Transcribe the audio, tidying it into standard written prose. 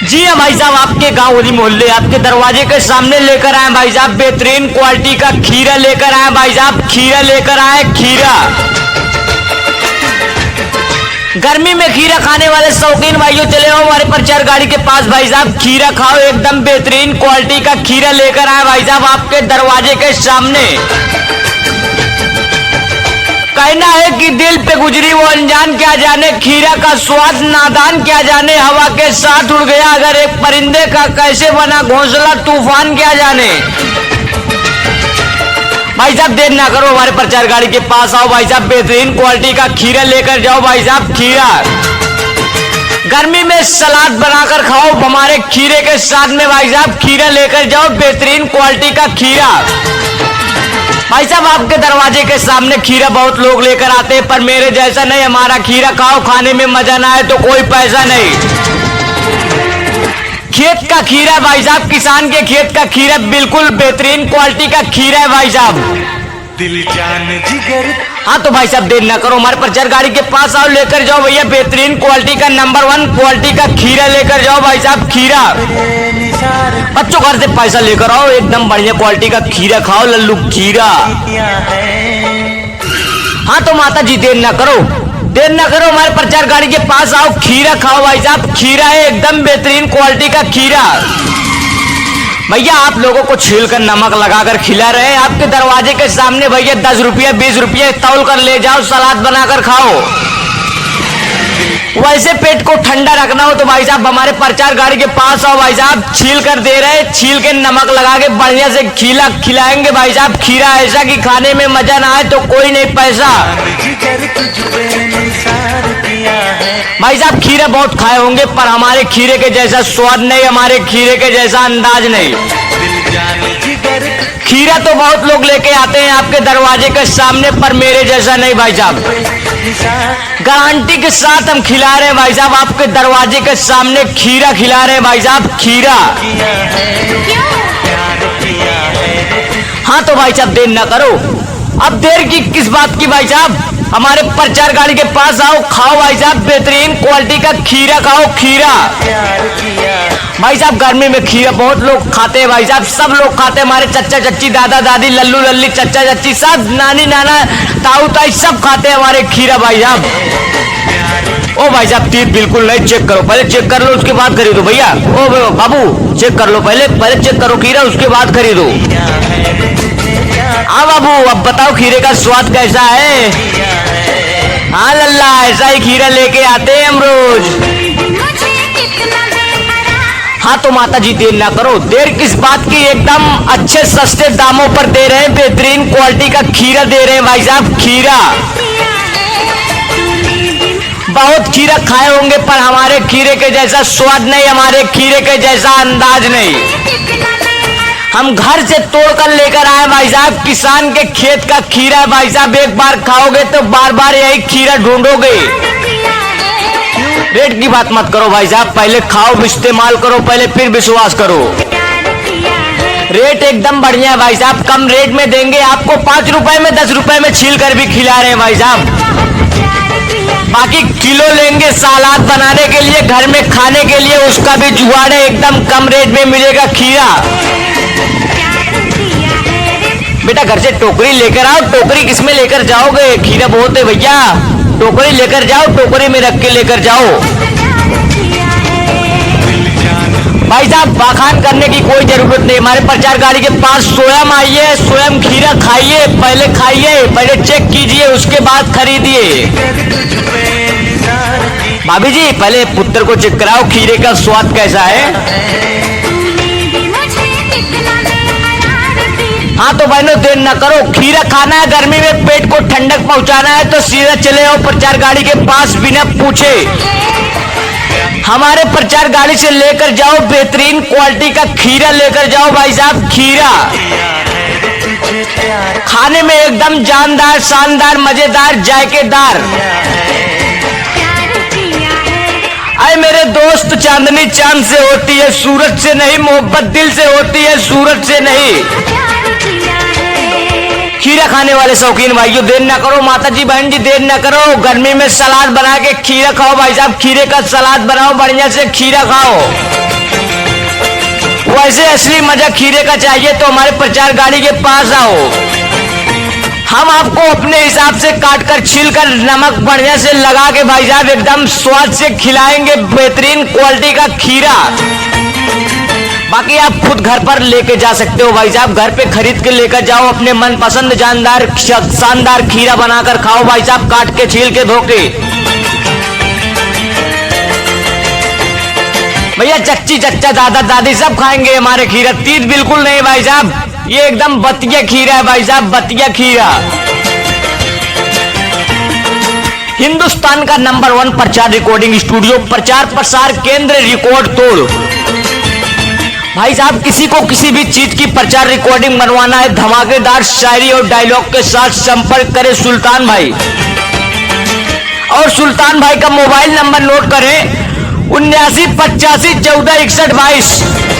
जी हाँ भाई साहब, आपके गांव होली मोहल्ले आपके दरवाजे के सामने लेकर आए भाई साहब, बेहतरीन क्वालिटी का खीरा लेकर आए भाई साहब, खीरा लेकर आए खीरा। गर्मी में खीरा खाने वाले शौकीन भाइयों चले आओ हमारे प्रचार गाड़ी के पास भाई साहब, खीरा खाओ, एकदम बेहतरीन क्वालिटी का खीरा लेकर आए भाई साहब आपके दरवाजे के सामने। कहना है कि दिल पे गुजरी वो अनजान क्या जाने, खीरा का स्वाद नादान क्या जाने, हवा के साथ उड़ गया अगर एक परिंदे का कैसे बना घोंसला तूफान क्या जाने। भाई साहब देर ना करो, हमारे प्रचार गाड़ी के पास आओ भाई साहब, बेहतरीन क्वालिटी का खीरा लेकर जाओ भाई साहब, खीरा। गर्मी में सलाद बनाकर खाओ हमारे खीरे के साथ में भाई साहब, खीरा लेकर जाओ, बेहतरीन क्वालिटी का खीरा। भाई साहब आपके दरवाजे के सामने खीरा बहुत लोग लेकर आते हैं, पर मेरे जैसा नहीं, हमारा खीरा खाओ, खाने में मजा ना आए तो कोई पैसा नहीं। खेत का खीरा भाई साहब, किसान के खेत का खीरा, बिल्कुल बेहतरीन क्वालिटी का खीरा है भाई साहब, दिल जान जिगर। हाँ तो भाई साहब देर ना करो, हमारे प्रचार गाड़ी के पास आओ, लेकर जाओ भैया बेहतरीन क्वालिटी का नंबर 1 क्वालिटी का खीरा लेकर जाओ भाई साहब, खीरा। बच्चों घर से पैसा लेकर आओ, एकदम बढ़िया क्वालिटी का खीरा खाओ, लल्लू खीरा। हाँ तो माता जी देर ना करो, देर ना करो, हमारे प्रचार गाड़ी के पास आओ, खीरा खाओ भाई साहब, खीरा है एकदम बेहतरीन क्वालिटी का खीरा। भैया आप लोगों को छीलकर नमक लगाकर खिला रहे हैं आपके दरवाजे के सामने, भैया 10 रुपये 20 रुपये तौल कर ले जाओ, सलाद बनाकर खाओ। वैसे पेट को ठंडा रखना हो तो भाई साहब हमारे प्रचार गाड़ी के पास आओ भाई साहब, छील कर दे रहे, छील के नमक लगा के बढ़िया से खिलाएंगे भाई साहब, खीरा ऐसा कि खाने में मजा ना आए तो कोई नहीं पैसा। भाई साहब खीरा बहुत खाए होंगे, पर हमारे खीरे के जैसा स्वाद नहीं, हमारे खीरे के जैसा अंदाज नहीं। खीरा तो बहुत लोग लेके आते हैं आपके दरवाजे के सामने, पर मेरे जैसा नहीं भाई साहब, गारंटी के साथ हम खिला रहे हैं भाई साहब, आपके दरवाजे के सामने खीरा खिला रहे हैं भाई साहब, खीरा। हाँ तो भाई साहब देर ना करो, अब देर की किस बात की भाई साहब, हमारे प्रचार गाड़ी के पास आओ, खाओ भाई साहब बेहतरीन क्वालिटी का खीरा खाओ, खीरा। भाई साहब गर्मी में खीरा बहुत लोग खाते हैं भाई साहब, सब लोग खाते हैं, हमारे चच्चा चच्ची दादा दादी लल्लू लल्ली चच्चा चच्ची सब नानी नाना ताऊ ताई सब खाते हैं हमारे खीरा भाई साहब। ओ भाई साहब तीर बिल्कुल नहीं, चेक करो पहले, चेक कर लो उसके बाद खरीदो भैया। ओ बाबू चेक कर लो पहले चेक करो खीरा उसके बाद खरीदो। हाँ बाबू अब बताओ खीरे का स्वाद कैसा है। हाँ लल्ला ऐसा ही खीरा लेके आते हैं हम रोज। हाँ तो माता जी देर ना करो, देर किस बात की, एकदम अच्छे सस्ते दामों पर दे रहे हैं, बेहतरीन क्वालिटी का खीरा दे रहे हैं भाई साहब, खीरा। बहुत खीरा खाए होंगे पर हमारे खीरे के जैसा स्वाद नहीं, हमारे खीरे के जैसा अंदाज नहीं। हम घर से तोड़कर लेकर आए भाई साहब, किसान के खेत का खीरा है भाई साहब, एक बार खाओगे तो बार बार यही खीरा ढूंढोगे। रेट की बात मत करो भाई साहब, पहले खाओ इस्तेमाल करो पहले फिर विश्वास करो। रेट एकदम बढ़िया है भाई साहब, कम रेट में देंगे आपको, 5 रुपए में 10 रुपए में छील कर भी खिला रहे हैं भाई साहब। बाकी किलो लेंगे सलाद बनाने के लिए, घर में खाने के लिए, उसका भी जुगाड़ है, एकदम कम रेट में मिलेगा खीरा। बेटा घर से टोकरी लेकर आओ, टोकरी किसमें लेकर जाओगे, खीरा बहुत है भैया, टोकरी लेकर जाओ, टोकरी में रख के लेकर जाओ। भाई साहब बखान करने की कोई जरूरत नहीं, हमारे प्रचार गाड़ी के पास स्वयं आइए, स्वयं खीरा खाइए, पहले खाइए, पहले चेक कीजिए उसके बाद खरीदिए। भाभी जी पहले पुत्र को चेक कराओ खीरे का स्वाद कैसा है। हाँ तो बहनों देर न करो, खीरा खाना है, गर्मी में पेट को ठंडक पहुंचाना है तो सीधा चले आओ प्रचार गाड़ी के पास बिना पूछे, हमारे प्रचार गाड़ी से लेकर जाओ, बेहतरीन क्वालिटी का खीरा लेकर जाओ भाई साहब, खीरा। खाने में एकदम जानदार शानदार मजेदार जायकेदार। अरे मेरे दोस्त चांदनी चांद से होती है सूरज से नहीं, मोहब्बत दिल से होती है सूरज से नहीं। खीरा खाने वाले शौकीन भाइयों देर ना करो, माता जी बहन जी देर ना करो, गर्मी में सलाद बना के खीरा खाओ भाई साहब, खीरे का सलाद बनाओ बढ़िया से, खीरा खाओ। वैसे असली मजा खीरे का चाहिए तो हमारे प्रचार गाड़ी के पास आओ। हम आपको अपने हिसाब से काट कर छील कर नमक बढ़िया से लगा के भाई साहब एकदम स्वाद से खिलाएंगे बेहतरीन क्वालिटी का खीरा। बाकी आप खुद घर पर लेके जा सकते हो भाई साहब, घर पे खरीद के लेकर जाओ, अपने मनपसंद शानदार खीरा बनाकर खाओ भाई साहब, काट के छील के धो के। भैया चच्ची चच्चा दादा दादी सब खाएंगे हमारे खीरा, तीत बिल्कुल नहीं भाई साहब, ये एकदम बतिया खीरा है भाई साहब, बतिया खीरा। हिंदुस्तान का नंबर 1 प्रचार रिकॉर्डिंग स्टूडियो, प्रचार प्रसार केंद्र, रिकॉर्ड तोड़। भाई साहब किसी को किसी भी चीज की प्रचार रिकॉर्डिंग बनवाना है, धमाकेदार शायरी और डायलॉग के साथ संपर्क करें सुल्तान भाई। और सुल्तान भाई का मोबाइल नंबर नोट करें 79 85 14 61 22।